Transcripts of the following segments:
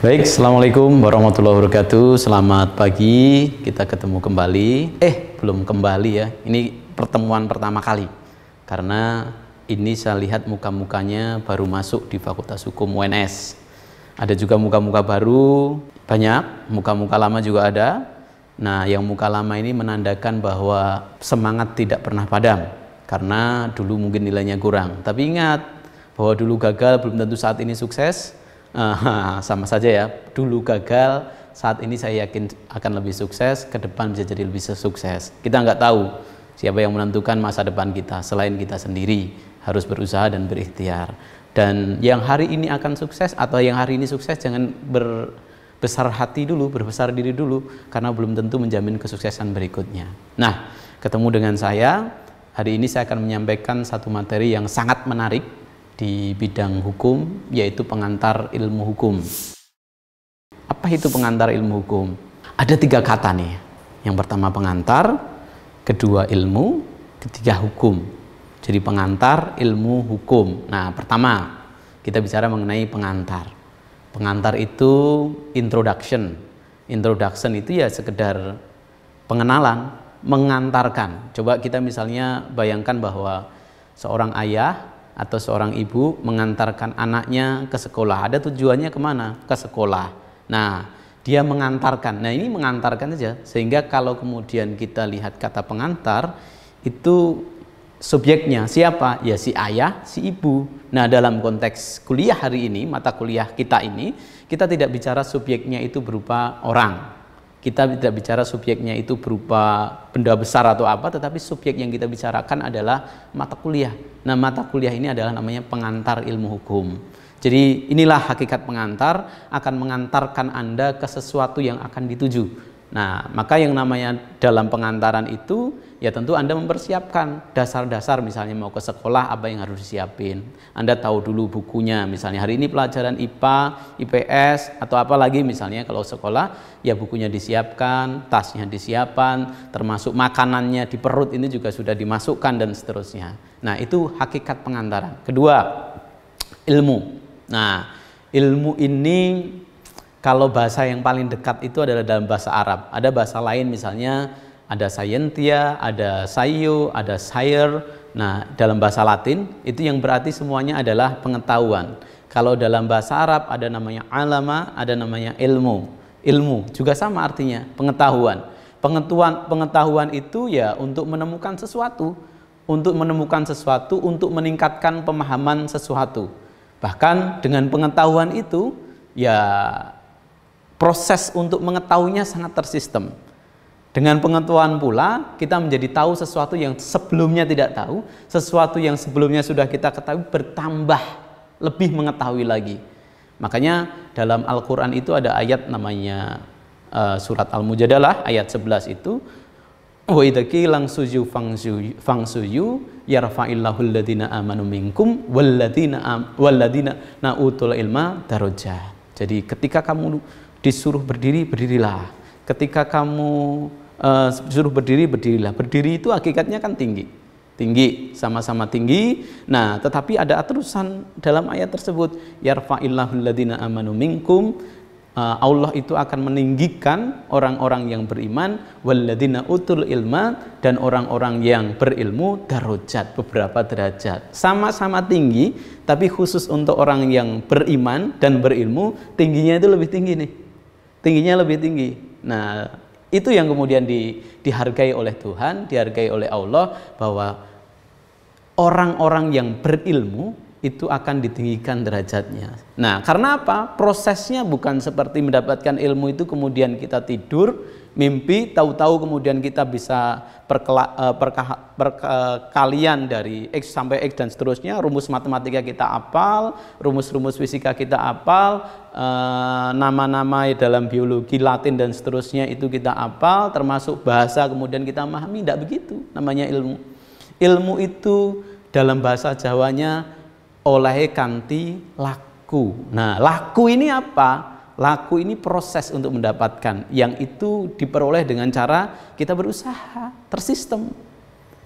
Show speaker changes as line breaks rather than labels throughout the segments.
Baik, Assalamualaikum warahmatullahi wabarakatuh. Selamat pagi, kita ketemu kembali. Belum kembali ya, ini pertemuan pertama kali. Karena ini saya lihat muka-mukanya baru masuk di Fakultas Hukum UNS. Ada juga muka-muka baru, banyak, muka-muka lama juga ada. Nah, yang muka lama ini menandakan bahwa semangat tidak pernah padam. Karena dulu mungkin nilainya kurang. Tapi ingat, bahwa dulu gagal belum tentu saat ini sukses. Sama saja ya, dulu gagal, saat ini saya yakin akan lebih sukses, ke depan bisa jadi lebih sukses. Kita nggak tahu siapa yang menentukan masa depan kita selain kita sendiri. Harus berusaha dan berikhtiar. Dan yang hari ini akan sukses atau yang hari ini sukses, jangan berbesar hati dulu, berbesar diri dulu, karena belum tentu menjamin kesuksesan berikutnya. Nah, ketemu dengan saya, hari ini saya akan menyampaikan satu materi yang sangat menarik di bidang hukum, yaitu pengantar ilmu hukum. Apa itu pengantar ilmu hukum? Ada 3 kata nih. Yang pertama pengantar, kedua ilmu, ketiga hukum. Jadi pengantar ilmu hukum. Nah, pertama kita bicara mengenai pengantar. Pengantar itu introduction. Introduction itu ya sekedar pengenalan, mengantarkan. Coba kita misalnya bayangkan bahwa seorang ayah atau seorang ibu mengantarkan anaknya ke sekolah. Ada tujuannya kemana? Ke sekolah. Nah, dia mengantarkan. Nah, ini mengantarkan saja. Sehingga kalau kemudian kita lihat kata pengantar, itu subjeknya siapa? Ya si ayah, si ibu. Nah, dalam konteks kuliah hari ini, mata kuliah kita ini, kita tidak bicara subjeknya itu berupa orang. Kita tidak bicara subjeknya itu berupa benda besar atau apa, tetapi subjek yang kita bicarakan adalah mata kuliah. Nah, mata kuliah ini adalah namanya pengantar ilmu hukum. Jadi inilah hakikat pengantar, akan mengantarkan Anda ke sesuatu yang akan dituju. Nah, maka yang namanya dalam pengantaran itu, ya tentu Anda mempersiapkan dasar-dasar, misalnya mau ke sekolah apa yang harus disiapin. Anda tahu dulu bukunya, misalnya hari ini pelajaran IPA, IPS, atau apa lagi misalnya kalau sekolah, ya bukunya disiapkan, tasnya disiapkan, termasuk makanannya di perut ini juga sudah dimasukkan dan seterusnya. Nah, itu hakikat pengantaran. Kedua, ilmu. Nah, ilmu ini kalau bahasa yang paling dekat itu adalah dalam bahasa Arab. Ada bahasa lain misalnya ada scientia, ada sayo, ada sire. Nah, dalam bahasa Latin itu yang berarti semuanya adalah pengetahuan. Kalau dalam bahasa Arab ada namanya alama, ada namanya ilmu. Ilmu juga sama artinya, pengetahuan. Pengetahuan itu ya untuk menemukan sesuatu, untuk meningkatkan pemahaman sesuatu. Bahkan dengan pengetahuan itu ya proses untuk mengetahuinya sangat tersistem. Dengan pengetahuan pula kita menjadi tahu sesuatu yang sebelumnya tidak tahu, sesuatu yang sebelumnya sudah kita ketahui bertambah lebih mengetahui lagi. Makanya dalam Al-Quran itu ada ayat namanya surat Al-Mujadalah ayat 11 itu, wa idza qila suju fangsuyu yarfa'illahu alladhina amanu minkum walladhina na'utul ilma darajat. Jadi ketika kamu disuruh berdiri, berdirilah. Ketika kamu disuruh berdiri, berdirilah. Berdiri itu hakikatnya kan tinggi. Tinggi, sama-sama tinggi. Nah, tetapi ada terusan dalam ayat tersebut, yarfa'illahu alladhina amanu minkum. Allah itu akan meninggikan orang-orang yang beriman, walladzina utul ilma, dan orang-orang yang berilmu darajat, beberapa derajat. Sama-sama tinggi, tapi khusus untuk orang yang beriman dan berilmu, tingginya itu lebih tinggi nih. Tingginya lebih tinggi. Nah, itu yang kemudian dihargai oleh Tuhan, dihargai oleh Allah, bahwa orang-orang yang berilmu itu akan ditinggikan derajatnya. Nah, karena apa? Prosesnya bukan seperti mendapatkan ilmu itu kemudian kita tidur, mimpi, tahu-tahu kemudian kita bisa perkalian dari X sampai X dan seterusnya, rumus matematika kita hafal, rumus-rumus fisika kita hafal, nama-nama dalam biologi Latin dan seterusnya itu kita hafal, termasuk bahasa kemudian kita memahami. Tidak begitu namanya ilmu. Ilmu itu dalam bahasa Jawanya oleh kanti laku. Nah, laku ini apa? Laku ini proses untuk mendapatkan, yang itu diperoleh dengan cara kita berusaha, tersistem.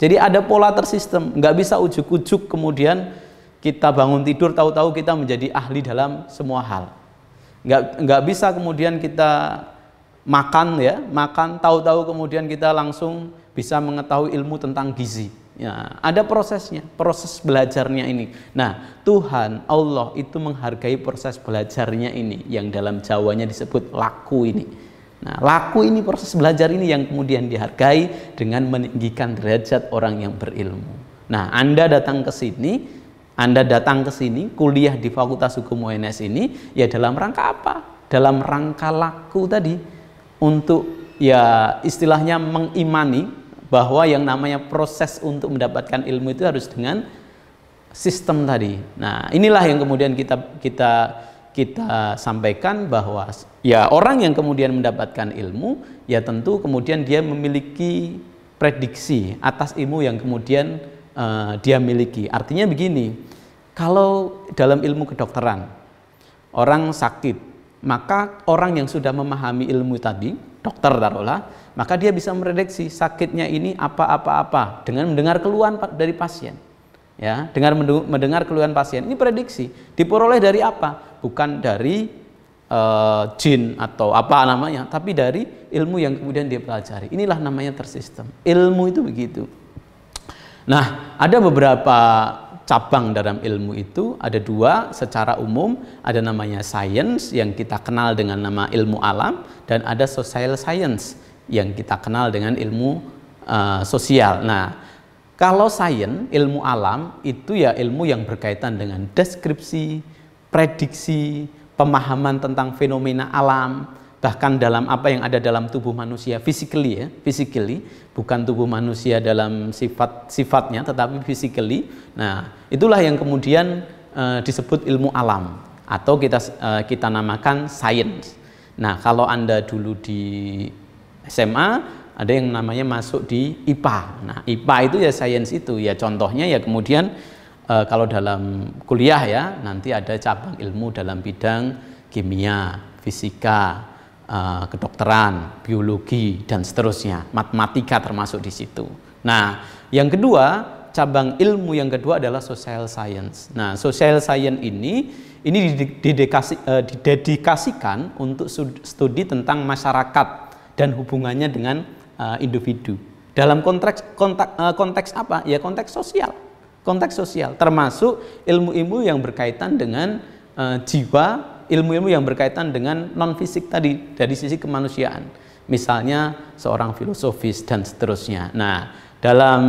Jadi ada pola tersistem, nggak bisa ujuk-ujuk kemudian kita bangun tidur tahu-tahu kita menjadi ahli dalam semua hal. Nggak bisa kemudian kita makan ya, makan tahu-tahu kemudian kita langsung bisa mengetahui ilmu tentang gizi. Ya, ada prosesnya, proses belajarnya ini. Nah, Tuhan Allah itu menghargai proses belajarnya ini, yang dalam Jawanya disebut laku ini. Nah, laku ini, proses belajar ini yang kemudian dihargai dengan meninggikan derajat orang yang berilmu. Nah, Anda datang ke sini, kuliah di Fakultas Hukum UNS ini, ya dalam rangka apa? Dalam rangka laku tadi, untuk ya istilahnya mengimani bahwa yang namanya proses untuk mendapatkan ilmu itu harus dengan sistem tadi. Nah, inilah yang kemudian kita sampaikan bahwa ya orang yang kemudian mendapatkan ilmu, ya tentu kemudian dia memiliki prediksi atas ilmu yang kemudian dia miliki. Artinya begini, kalau dalam ilmu kedokteran orang sakit, maka orang yang sudah memahami ilmu tadi, dokter taruhlah, maka dia bisa memprediksi sakitnya ini apa dengan mendengar keluhan dari pasien. Ya, dengan mendengar keluhan pasien, ini prediksi. Diperoleh dari apa? Bukan dari jin atau apa namanya, tapi dari ilmu yang kemudian dia pelajari. Inilah namanya tersistem. Ilmu itu begitu. Nah, ada beberapa cabang dalam ilmu itu, ada dua secara umum, ada namanya science yang kita kenal dengan nama ilmu alam, dan ada social science yang kita kenal dengan ilmu sosial. Nah, kalau sains, ilmu alam itu ya ilmu yang berkaitan dengan deskripsi, prediksi, pemahaman tentang fenomena alam, bahkan dalam apa yang ada dalam tubuh manusia physically ya, physically, bukan tubuh manusia dalam sifatnya tetapi physically. Nah, itulah yang kemudian disebut ilmu alam atau kita namakan sains. Nah, kalau Anda dulu di SMA ada yang namanya masuk di IPA. Nah, IPA itu ya sains itu ya, contohnya ya kemudian kalau dalam kuliah ya nanti ada cabang ilmu dalam bidang kimia, fisika, kedokteran, biologi dan seterusnya, matematika termasuk di situ. Nah, yang kedua, cabang ilmu yang kedua adalah social science. Nah, social science ini didedikasikan untuk studi tentang masyarakat dan hubungannya dengan individu. Dalam konteks apa? Ya konteks sosial. Konteks sosial termasuk ilmu-ilmu yang berkaitan dengan jiwa, ilmu-ilmu yang berkaitan dengan non fisik tadi dari sisi kemanusiaan. Misalnya seorang filosofis dan seterusnya. Nah, dalam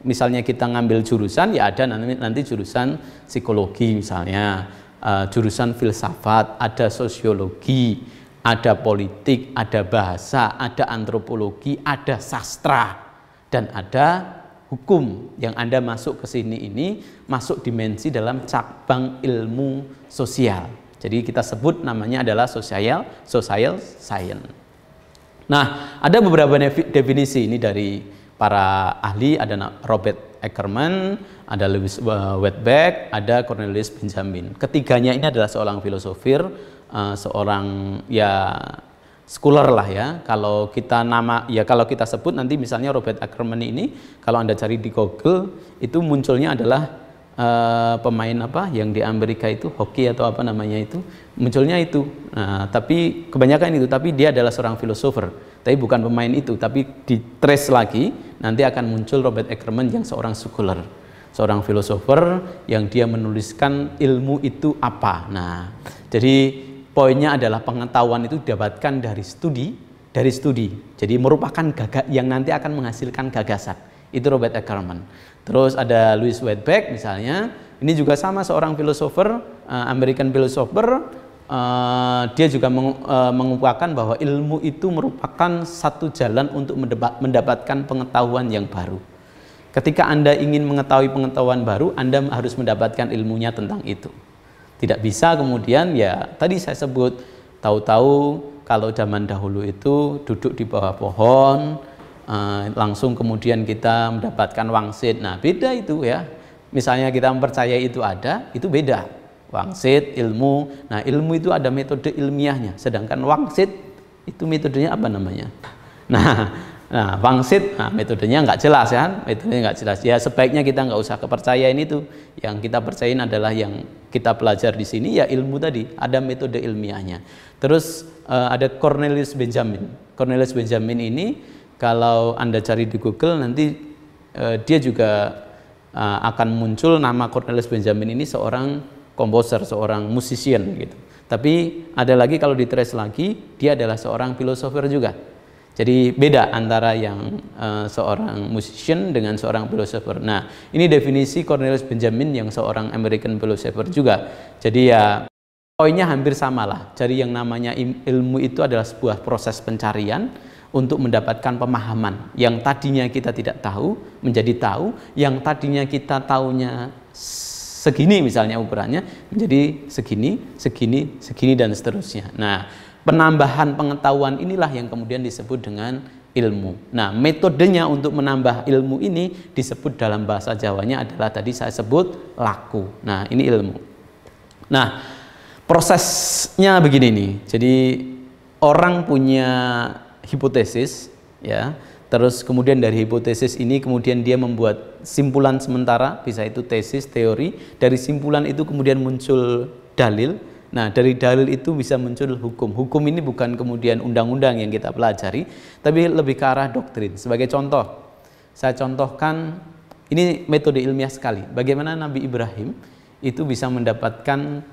misalnya kita ngambil jurusan ya ada nanti jurusan psikologi misalnya, jurusan filsafat, ada sosiologi, ada politik, ada bahasa, ada antropologi, ada sastra, dan ada hukum. Yang Anda masuk ke sini ini masuk dimensi dalam cabang ilmu sosial. Jadi kita sebut namanya adalah social science. Nah, ada beberapa definisi ini dari para ahli, ada Robert Ackerman, ada Louis Wetbeck, ada Cornelius Benjamin. Ketiganya ini adalah seorang filosofir, seorang ya scholar lah ya. Kalau kita sebut nanti misalnya Robert Ackerman ini, kalau Anda cari di Google itu munculnya adalah pemain apa yang di Amerika itu hoki atau apa namanya itu, munculnya itu. Nah, tapi kebanyakan itu, tapi dia adalah seorang filosofer, tapi bukan pemain itu, tapi di trace lagi nanti akan muncul Robert Ackerman yang seorang scholar, seorang filosofer yang dia menuliskan ilmu itu apa. Nah, jadi poinnya adalah pengetahuan itu didapatkan dari studi. Jadi merupakan yang nanti akan menghasilkan gagasan. Itu Robert Ackerman. Terus ada Louis Wetbeck misalnya, ini juga sama seorang filosofer, American philosopher. Dia juga mengupakan bahwa ilmu itu merupakan satu jalan untuk mendapatkan pengetahuan yang baru. Ketika Anda ingin mengetahui pengetahuan baru, Anda harus mendapatkan ilmunya tentang itu. Tidak bisa kemudian ya tadi saya sebut, tahu-tahu kalau zaman dahulu itu duduk di bawah pohon, langsung kemudian kita mendapatkan wangsit. Nah, beda itu ya. Misalnya kita mempercayai itu ada, itu beda. Wangsit, ilmu. Nah, ilmu itu ada metode ilmiahnya. Sedangkan wangsit itu metodenya apa namanya? Nah, wangsit, metodenya nggak jelas ya. Metodenya nggak jelas. Ya sebaiknya kita nggak usah kepercayaan itu. Yang kita percayain adalah yang kita pelajari di sini ya ilmu tadi, ada metode ilmiahnya. Terus ada Cornelius Benjamin. Cornelius Benjamin ini kalau Anda cari di Google nanti dia juga akan muncul nama Cornelius Benjamin ini seorang komposer, seorang musician gitu. Tapi ada lagi kalau ditrace lagi, dia adalah seorang filosofer juga. Jadi beda antara yang seorang musician dengan seorang filosofer. Nah, ini definisi Cornelius Benjamin yang seorang American philosopher juga. Jadi ya poinnya hampir sama lah. Jadi yang namanya ilmu itu adalah sebuah proses pencarian untuk mendapatkan pemahaman. Yang tadinya kita tidak tahu menjadi tahu, yang tadinya kita taunya segini misalnya ukurannya menjadi segini, segini, segini dan seterusnya. Nah, penambahan pengetahuan inilah yang kemudian disebut dengan ilmu. Nah, metodenya untuk menambah ilmu ini disebut dalam bahasa Jawanya adalah tadi saya sebut laku. Nah, ini ilmu. Nah, prosesnya begini nih. Jadi orang punya hipotesis ya. Terus kemudian dari hipotesis ini kemudian dia membuat simpulan sementara, bisa itu tesis, teori. Dari simpulan itu kemudian muncul dalil. Nah, dari dalil itu bisa muncul hukum. Hukum ini bukan kemudian undang-undang yang kita pelajari, tapi lebih ke arah doktrin. Sebagai contoh, saya contohkan, ini metode ilmiah sekali. Bagaimana Nabi Ibrahim itu bisa mendapatkan,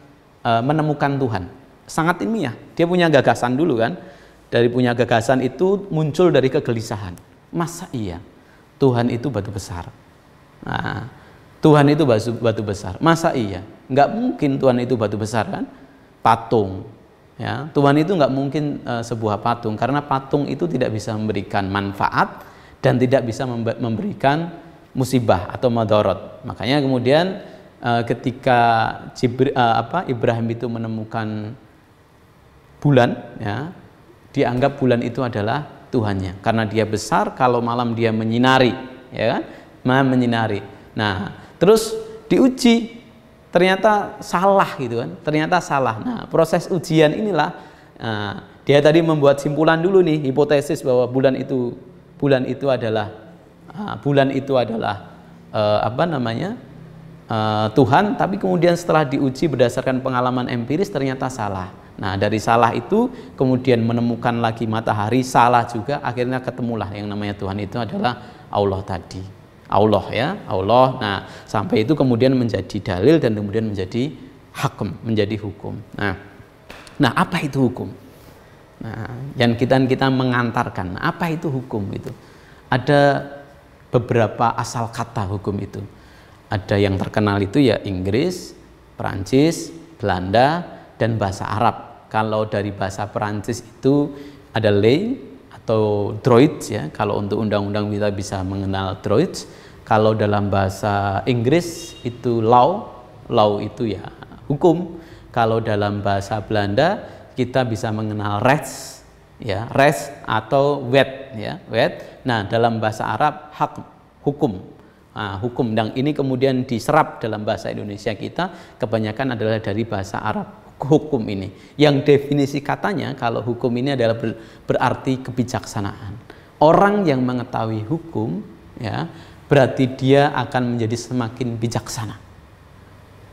menemukan Tuhan. Sangat ilmiah. Dia punya gagasan dulu kan. Dari punya gagasan itu muncul dari kegelisahan. Masa iya Tuhan itu batu besar? Nah, Tuhan itu batu besar. Masa iya? Nggak mungkin Tuhan itu batu besar kan? Patung. Ya, Tuhan itu nggak mungkin sebuah patung, karena patung itu tidak bisa memberikan manfaat dan tidak bisa memberikan musibah atau madorot. Makanya kemudian ketika Ibrahim itu menemukan bulan, ya, dianggap bulan itu adalah Tuhannya karena dia besar, kalau malam dia menyinari, ya kan? Malam menyinari. Nah, terus diuji, ternyata salah gitu kan? Ternyata salah. Nah, proses ujian inilah dia tadi membuat simpulan dulu nih, hipotesis bahwa bulan itu adalah Tuhan, tapi kemudian setelah diuji berdasarkan pengalaman empiris ternyata salah. Nah, dari salah itu kemudian menemukan lagi matahari, salah juga, akhirnya ketemulah yang namanya Tuhan itu adalah Allah tadi. Allah ya, Allah. Nah, sampai itu kemudian menjadi dalil dan kemudian menjadi hakem, menjadi hukum. Nah, apa itu hukum? Nah, yang kita mengantarkan, apa itu hukum itu? Ada beberapa asal kata hukum itu. Ada yang terkenal itu ya Inggris, Perancis, Belanda, dan bahasa Arab. Kalau dari bahasa Perancis itu ada ley atau droit ya. Kalau untuk undang-undang kita bisa mengenal droit. Kalau dalam bahasa Inggris itu law itu ya hukum. Kalau dalam bahasa Belanda kita bisa mengenal res ya, res atau wet ya, wet. Nah, dalam bahasa Arab hak, hukum. Nah, hukum, dan ini kemudian diserap dalam bahasa Indonesia kita kebanyakan adalah dari bahasa Arab, hukum ini. Yang definisi katanya kalau hukum ini adalah berarti kebijaksanaan. Orang yang mengetahui hukum ya, berarti dia akan menjadi semakin bijaksana.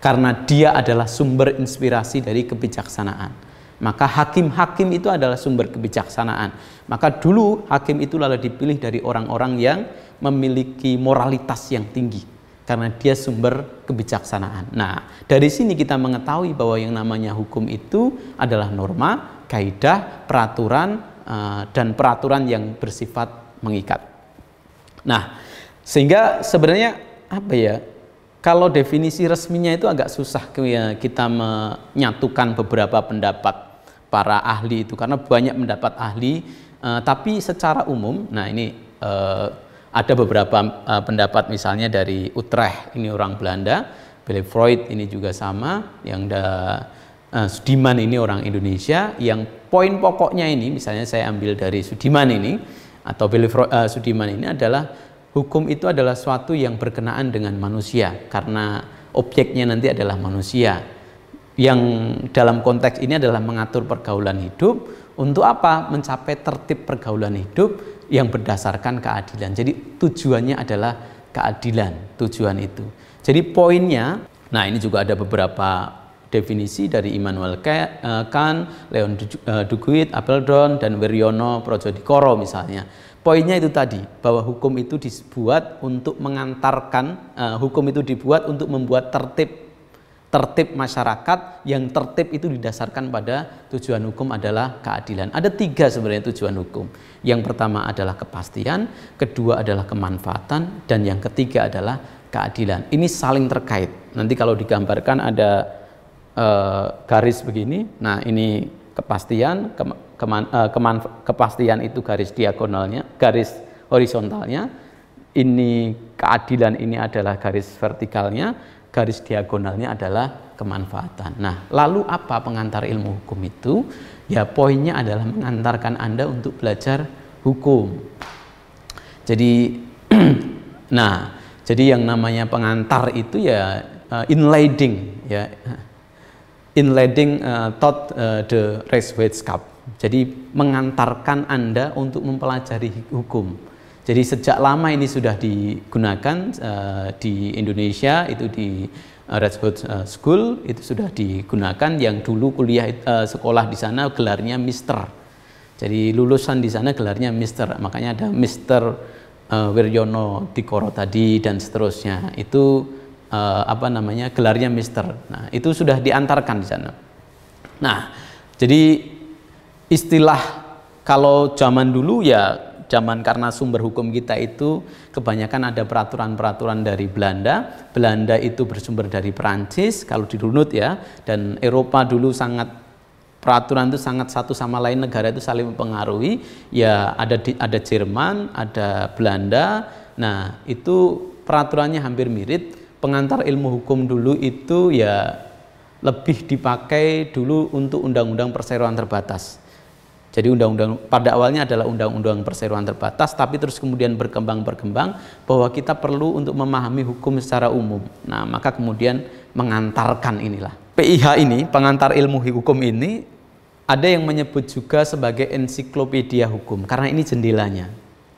Karena dia adalah sumber inspirasi dari kebijaksanaan. Maka hakim-hakim itu adalah sumber kebijaksanaan. Maka dulu hakim itu lalu dipilih dari orang-orang yang memiliki moralitas yang tinggi, karena dia sumber kebijaksanaan. Nah, dari sini kita mengetahui bahwa yang namanya hukum itu adalah norma, kaidah, peraturan, dan peraturan yang bersifat mengikat. Nah, sehingga sebenarnya apa ya, kalau definisi resminya itu agak susah kita menyatukan beberapa pendapat para ahli itu, karena banyak pendapat ahli, tapi secara umum, nah ini ada beberapa pendapat misalnya dari Utrecht, ini orang Belanda, Billy Freud ini juga sama, yang Sudiman ini orang Indonesia, yang poin pokoknya ini, misalnya saya ambil dari Sudiman ini, atau Billy Freud, Sudiman ini adalah hukum itu adalah suatu yang berkenaan dengan manusia, karena objeknya nanti adalah manusia, yang dalam konteks ini adalah mengatur pergaulan hidup, untuk apa? Mencapai tertib pergaulan hidup yang berdasarkan keadilan. Jadi tujuannya adalah keadilan, tujuan itu. Jadi poinnya Nah, ini juga ada beberapa definisi dari Immanuel Kant, Leon Duguid, Apeldoorn, dan Wiryono Projodikoro misalnya. Poinnya itu tadi, bahwa hukum itu dibuat untuk mengantarkan, hukum itu dibuat untuk membuat tertib masyarakat, yang tertib itu didasarkan pada tujuan hukum adalah keadilan. Ada 3 sebenarnya tujuan hukum. Yang pertama adalah kepastian, kedua adalah kemanfaatan, dan yang ketiga adalah keadilan. Ini saling terkait. Nanti kalau digambarkan ada garis begini, nah ini kepastian, kepastian itu garis diagonalnya, garis horizontalnya, ini keadilan ini adalah garis vertikalnya, garis diagonalnya adalah kemanfaatan. Nah, lalu apa pengantar ilmu hukum itu? Ya, poinnya adalah mengantarkan Anda untuk belajar hukum. Jadi, nah, jadi yang namanya pengantar itu ya inleading, ya, inleading taught the Rechtswetenschap. Jadi mengantarkan Anda untuk mempelajari hukum. Jadi sejak lama ini sudah digunakan di Indonesia, itu di Radboud School itu sudah digunakan. Yang dulu kuliah sekolah di sana gelarnya Mister. Jadi lulusan di sana gelarnya Mister. Makanya ada Mister Wiryono Dikoro tadi dan seterusnya. Itu apa namanya, gelarnya Mister. Nah, itu sudah diantarkan di sana. Nah, jadi istilah kalau zaman dulu ya, zaman karena sumber hukum kita itu kebanyakan ada peraturan-peraturan dari Belanda. Belanda itu bersumber dari Perancis kalau dirunut ya, dan Eropa dulu sangat, peraturan itu sangat satu sama lain, negara itu saling mempengaruhi. Ya ada Jerman, ada Belanda. Nah, itu peraturannya hampir mirip. Pengantar ilmu hukum dulu itu ya lebih dipakai dulu untuk undang-undang perseroan terbatas. Jadi undang-undang pada awalnya adalah undang-undang perseroan terbatas, tapi terus kemudian berkembang bahwa kita perlu untuk memahami hukum secara umum. Nah, maka kemudian mengantarkan inilah. PIH ini, pengantar ilmu hukum ini, ada yang menyebut juga sebagai ensiklopedia hukum, karena ini jendelanya.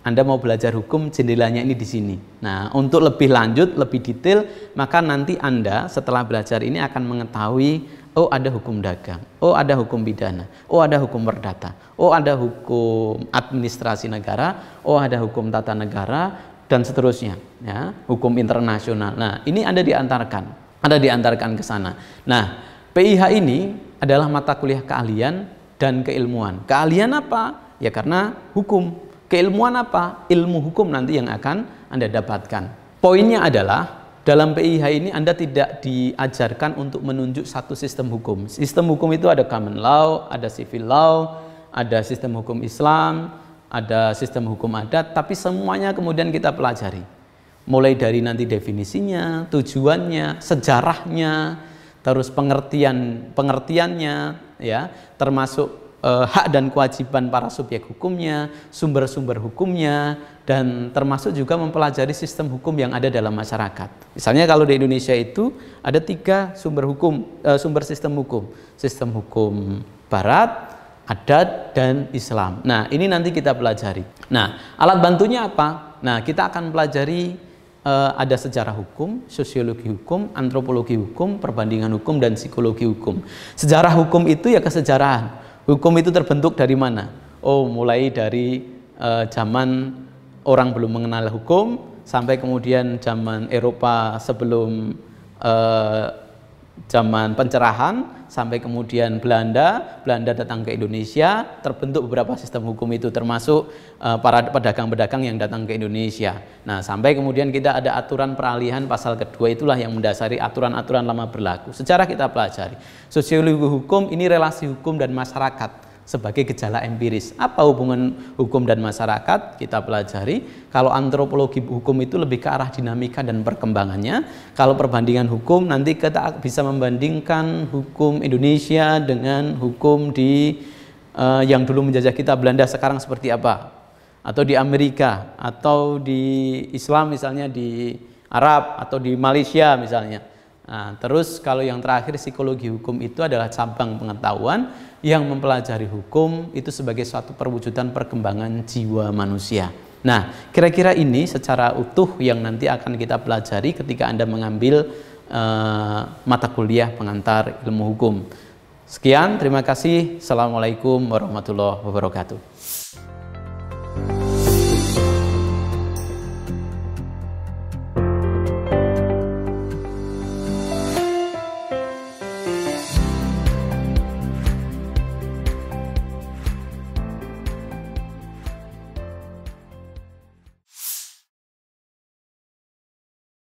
Anda mau belajar hukum, jendelanya ini di sini. Nah, untuk lebih lanjut, lebih detail, maka nanti Anda setelah belajar ini akan mengetahui, oh ada hukum dagang, oh ada hukum pidana, oh ada hukum perdata, oh ada hukum administrasi negara, oh ada hukum tata negara, dan seterusnya. Ya, hukum internasional. Nah, ini Anda diantarkan ke sana. Nah, PIH ini adalah mata kuliah keahlian dan keilmuan. Keahlian apa? Ya karena hukum. Keilmuan apa? Ilmu hukum nanti yang akan Anda dapatkan. Poinnya adalah dalam PIH ini Anda tidak diajarkan untuk menunjuk satu sistem hukum. Sistem hukum itu ada common law, ada civil law, ada sistem hukum Islam, ada sistem hukum adat, tapi semuanya kemudian kita pelajari. Mulai dari nanti definisinya, tujuannya, sejarahnya, terus pengertiannya, ya, termasuk hak dan kewajiban para subjek hukumnya, sumber-sumber hukumnya, dan termasuk juga mempelajari sistem hukum yang ada dalam masyarakat. Misalnya kalau di Indonesia itu ada 3 sumber sistem hukum. Sistem hukum Barat, adat, dan Islam. Nah, ini nanti kita pelajari. Nah, alat bantunya apa? Nah, kita akan pelajari ada sejarah hukum, sosiologi hukum, antropologi hukum, perbandingan hukum, dan psikologi hukum. Sejarah hukum itu ya kesejarahan. Hukum itu terbentuk dari mana? Oh, mulai dari zaman orang belum mengenal hukum, sampai kemudian zaman Eropa sebelum zaman pencerahan, sampai kemudian Belanda datang ke Indonesia, terbentuk beberapa sistem hukum itu, termasuk para pedagang-pedagang yang datang ke Indonesia. Nah, sampai kemudian kita ada aturan peralihan pasal kedua, itulah yang mendasari aturan-aturan lama berlaku. Sejarah kita pelajari. Sosiologi hukum ini relasi hukum dan masyarakat sebagai gejala empiris. Apa hubungan hukum dan masyarakat? Kita pelajari. Kalau antropologi hukum itu lebih ke arah dinamika dan perkembangannya. Kalau perbandingan hukum, nanti kita bisa membandingkan hukum Indonesia dengan hukum di yang dulu menjajah kita, Belanda, sekarang seperti apa, atau di Amerika, atau di Islam misalnya di Arab, atau di Malaysia misalnya. Nah, terus kalau yang terakhir, psikologi hukum itu adalah cabang pengetahuan yang mempelajari hukum itu sebagai suatu perwujudan perkembangan jiwa manusia. Nah, kira-kira ini secara utuh yang nanti akan kita pelajari ketika Anda mengambil mata kuliah pengantar ilmu hukum. Sekian, terima kasih. Assalamualaikum warahmatullahi wabarakatuh.